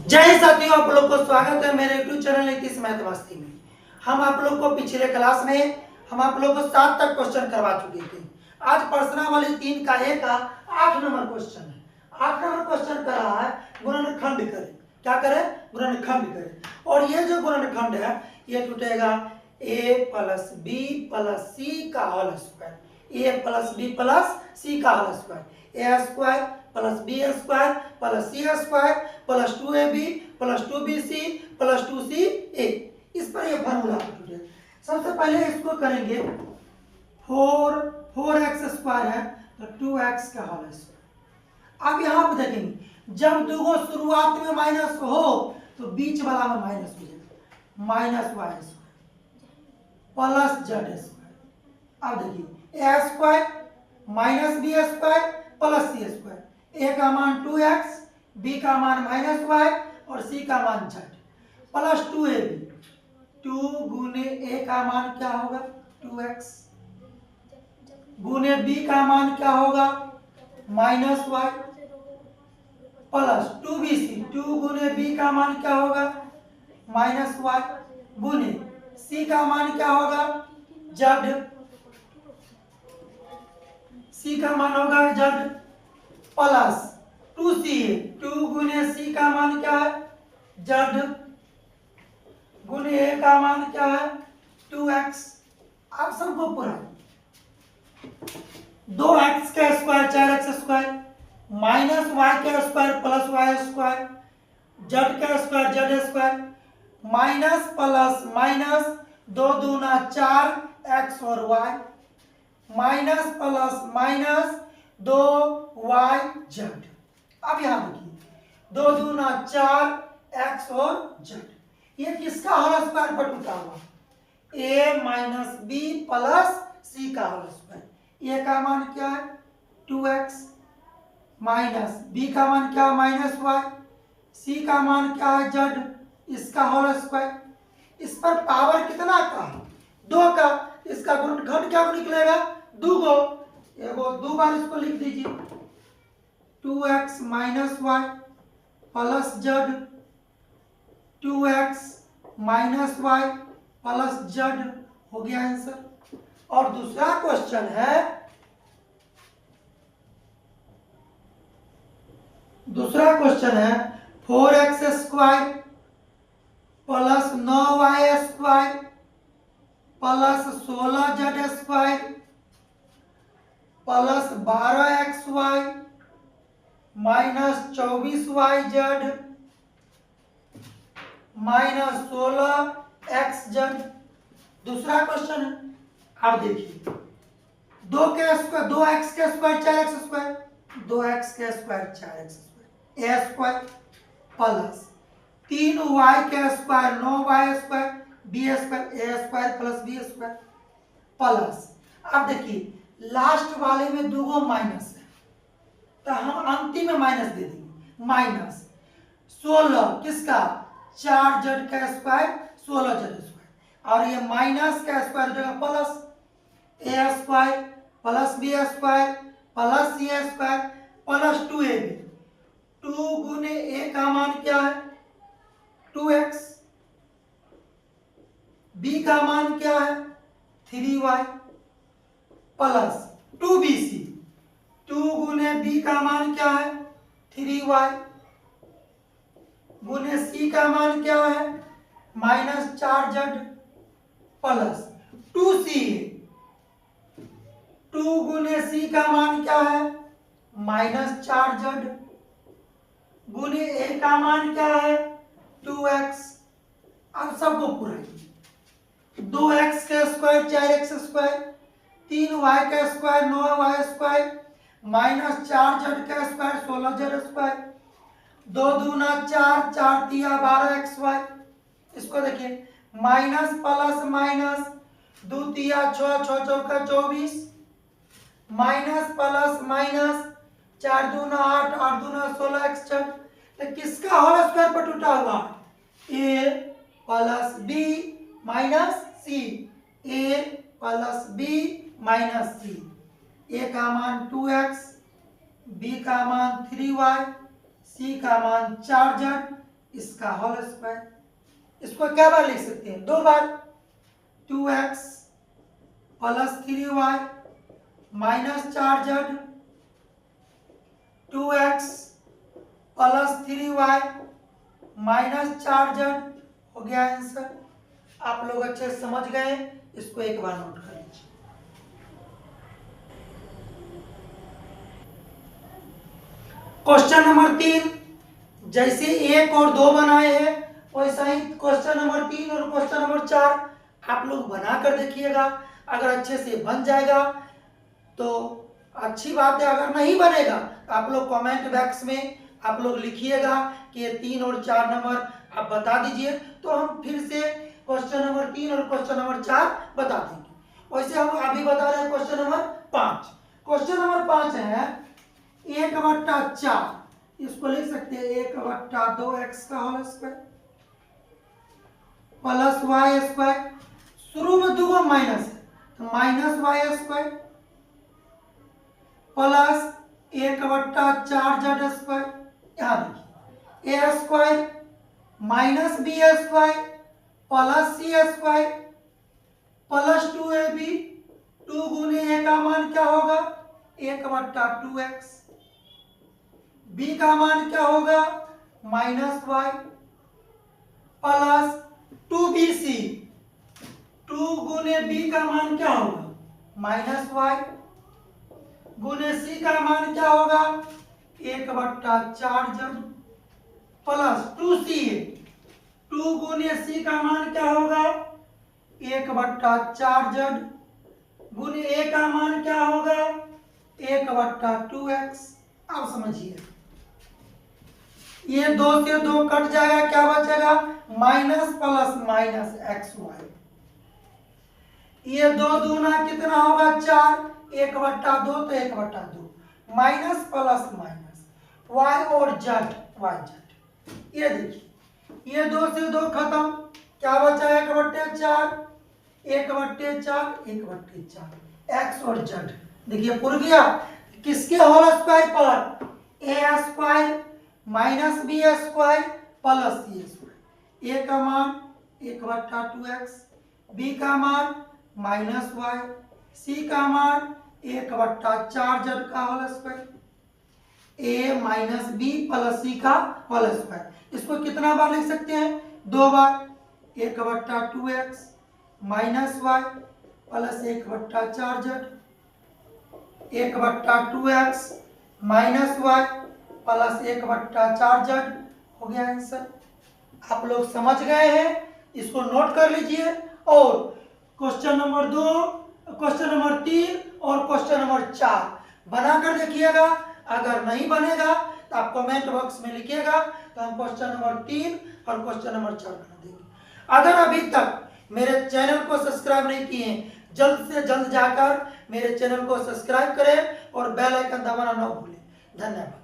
जय हिंद साथियों, आप लोग को स्वागत है मेरे YouTube चैनल नीतीश मैथ मस्ती में। हम आप लोग को पिछले क्लास में हम आप लोग को 7 तक क्वेश्चन करवा चुके थे। आज प्रश्नावली 3 का 1 का 8 नंबर क्वेश्चन है। 8 नंबर क्वेश्चन कर रहा है गुणनखंड करें। क्या करें? गुणनखंड करें। और ये जो गुणनखंड है ये टूटेगा a plus B plus C का whole square. a plus B plus C का whole square. a square plus B square plus C square plus 2ab plus 2bc plus 2ca। इस पर ये फॉर्मूला टूटेगा। सबसे पहले इसको करेंगे 4x स्क्वायर है तो 2x का होल स्क्वायर। अब यहाँ पे देखेंगे जब दो शुरुआत में माइनस हो तो बीच वाला में माइनस हो जाएगा, minus Y square plus Z square. अब देखिए ए square minus B square plus सी स्क्वायर। ए का मान 2x, बी का मान माइनस वाई और सी का मान जेड प्लस 2ab। 2 गुने ए का मान क्या होगा 2x गुने बी का मान क्या होगा माइनस वाई प्लस 2bc। 2 गुने बी का मान क्या होगा माइनस वाई गुने सी का मान क्या होगा जेड। सी का मान होगा जेड प्लस 2ca। 2 गुने सी का मान क्या है जेड गुने ए का मान क्या है 2x। आप सबको पूरा 2x का square 4x square minus y का square plus y square z का square z square minus plus minus 2 दूना 4 x और y minus plus minus 2y z. अब यहां देखिए 2 दूना 4 x और z। ये किसका होल स्क्वायर पर टूटा हुआ a minus B plus C का होल स्क्वायर। ए का मान क्या है 2x माइनस बी का मान क्या है माइनस वाई, सी का मान क्या है जेड, इसका होल स्क्वायर। इस पर पावर कितना का 2 का, इसका गुणनखंड क्या निकलेगा 2 गो। एगो 2 बार इसको लिख दीजिए 2x minus y plus z 2x minus y plus z हो गया आंसर। और दूसरा क्वेश्चन है 4x square plus 9y square plus 16z square plus 12xy minus 24yz minus 16xz। दूसरा क्वेश्चन है। आप देखिए 2x के स्क्वायर 4x स्क्वायर 2x के square 4x square a square plus 3y के square 9y square b square a square plus B square plus. अब देखिए last वाले में 2 गो माइनस है तो हम अंतिम में माइनस दे देंगे माइनस 16 किसका 4z का स्क्वायर 16z स्क्वायर और ये माइनस का स्क्वायर हो जाएगा plus a square plus B square plus C square plus 2ab। 2 गुने ए का मान क्या है 2x, बी का मान क्या है 3y प्लस 2bc। 2 गुने बी का मान क्या है 3y गुने सी का मान क्या है माइनस 4z प्लस 2ca। 2 गुने सी का मान क्या है माइनस 4z गुने ए का मान क्या है 2x। अब सबको पूरा 2x का स्क्वायर 4x स्क्वायर 3y का square 9y square minus 4z का स्क्वायर 16z स्क्वायर 2 दूना 4 4 तिया 12xy। इसको देखिए माइनस प्लस माइनस 2 तिया 6 6 चौका 24 माइनस प्लस माइनस 4 दूना 8 8 दूना 16x जेड। तो किसका होल स्क्वायर पर टूटा हुआ a plus b minus c a plus b minus c. A का मान 2x, बी का मान 3y, सी का मान 4z, इसका होल स्क्वायर। इसको क्या बार लिख सकते हैं? 2 बार। 2x plus 3y minus 4z, 2x plus 3y minus 4z हो गया आंसर। आप लोग अच्छे से समझ गए, इसको एक बार नोट कर लीजिए। क्वेश्चन नंबर 3, जैसे 1 और 2 बनाए हैं वैसा ही क्वेश्चन नंबर 3 और क्वेश्चन नंबर 4 आप लोग बना कर देखिएगा। अगर अच्छे से बन जाएगा तो अच्छी बात है, अगर नहीं बनेगा तो आप लोग कमेंट बॉक्स में आप लोग लिखिएगा कि ये 3 और 4 नंबर आप बता दीजिए, तो हम फिर से क्वेश्चन नंबर 3 और क्वेश्चन नंबर 4 बता देंगे। वैसे हम अभी बता रहे हैं क्वेश्चन नंबर 5। क्वेश्चन नंबर 5 है 1/4, इसको लिख सकते हैं 1/2x का whole square plus y square. शुरू में दो माइनस है तो minus Y square plus 1/4z square. यहाँ देखिए ए square minus B square plus सी स्क्वायर प्लस 2ab। 2 गुने ए का मान क्या होगा? 1/2x। बी का मान क्या होगा? Minus y plus 2bc। 2 गुने बी का मान क्या होगा? माइनस वाई गुने सी का मान क्या होगा? 1/4z plus 2ca। 2 गुने सी का मान क्या होगा? 1/4z गुने ए का मान क्या होगा? 1/2x। अब समझिए, ये 2 से 2 कट जाएगा, क्या बचेगा? Minus plus minus xy। ये 2 दूना कितना होगा? 4। 1/2 तो 1/2 माइनस प्लस माइनस y और z, yz। ये देखिए ये 2 से 2 खत्म, क्या बचा? 1/4 1/4 1/4 x और z। देखिए पुर गया। किसके होल स्क्वायर पर? A square minus B square plus C square. ए का मान 1/2x, बी का मान माइनस वाई, सी का मान 1/4z का होल स्क्वायर। ए माइनस बी प्लस सी का होल स्क्वायर। इसको कितना बार लिख सकते हैं? 2 बार। 1/2x minus y plus 1/4z 1/2x minus y plus 1/4z हो गया आंसर। आप लोग समझ गए हैं, इसको नोट कर लीजिए। और क्वेश्चन नंबर 2, क्वेश्चन नंबर 3 और क्वेश्चन नंबर 4 बना कर देखिएगा। अगर नहीं बनेगा तो आप कमेंट बॉक्स में लिखिएगा, तो हम क्वेश्चन नंबर 3 और क्वेश्चन नंबर 4 बना देंगे। अगर अभी तक मेरे चैनल को सब्सक्राइब नहीं किए हैं, जल्द से जल्द जाकर मेरे चैनल को सब्सक्राइब करें और बेल आइकन दबाना न भूलें। धन्यवाद।